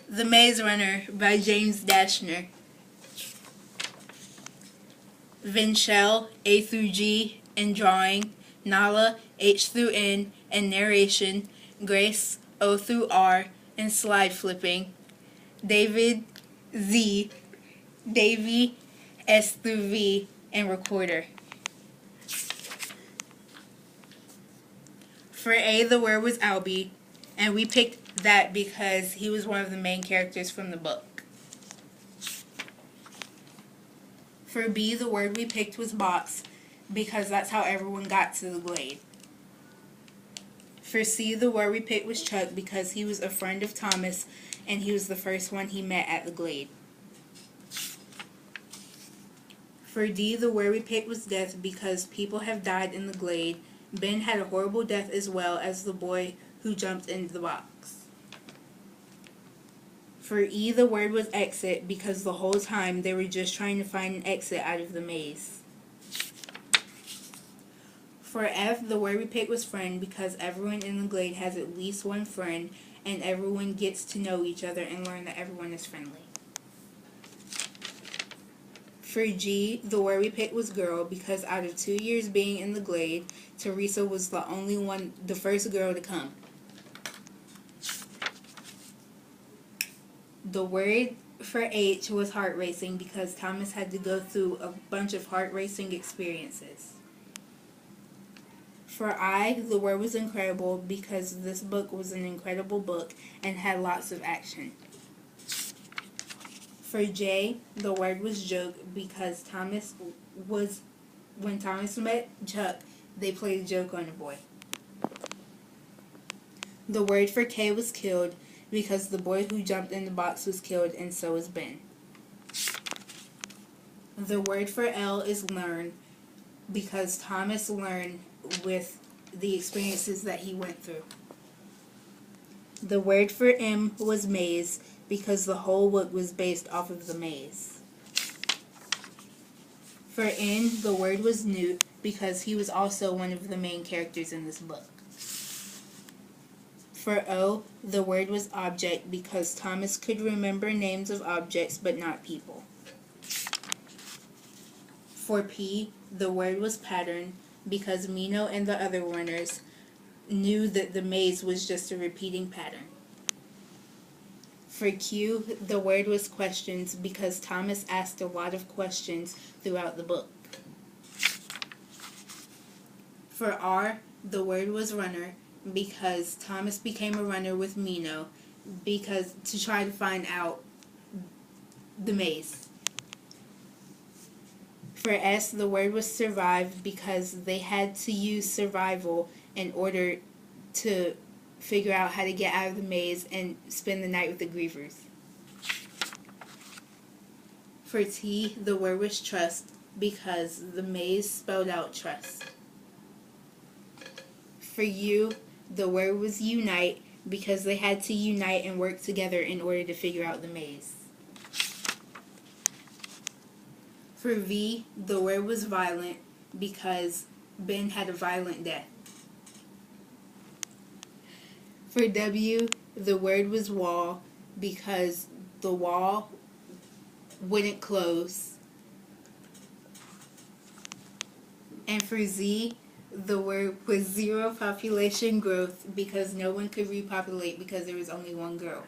The Maze Runner by James Dashner. Vinchell, A through G, in drawing. Nala, H through N, in narration. Grace, O through R, in slide flipping. David, Z, Davy, S through V, in recorder. For A, the word was Albie, and we picked that because he was one of the main characters from the book. For B, the word we picked was box, because that's how everyone got to the glade. For C, the word we picked was Chuck, because he was a friend of Thomas, and he was the first one he met at the glade. For D, the word we picked was death, because people have died in the glade. Ben had a horrible death as well as the boy who jumped into the box. For E, the word was exit, because the whole time they were just trying to find an exit out of the maze. For F, the word we picked was friend, because everyone in the glade has at least one friend, and everyone gets to know each other and learn that everyone is friendly. For G, the word we picked was girl, because out of 2 years being in the glade, Teresa was the first girl to come. The word for H was heart racing, because Thomas had to go through a bunch of heart racing experiences. For I, the word was incredible, because this book was an incredible book and had lots of action. For J, the word was joke, because when Thomas met Chuck, they played a joke on the boy. The word for K was killed, because the boy who jumped in the box was killed, and so was Ben. The word for L is learn, because Thomas learned with the experiences that he went through. The word for M was maze, because the whole book was based off of the maze. For N, the word was Newt, because he was also one of the main characters in this book. For O, the word was object, because Thomas could remember names of objects but not people. For P, the word was pattern, because Mino and the other runners knew that the maze was just a repeating pattern. For Q, the word was questions, because Thomas asked a lot of questions throughout the book. For R, the word was runner, because Thomas became a runner with Mino to try to find out the maze. For S, the word was survive, because they had to use survival in order to figure out how to get out of the maze and spend the night with the grievers. For T, the word was trust, because the maze spelled out trust. For U, the word was unite, because they had to unite and work together in order to figure out the maze. For V, the word was violent, because Ben had a violent death. For W, the word was wall, because the wall wouldn't close. And for Z, the word was zero population growth, because no one could repopulate because there was only one girl.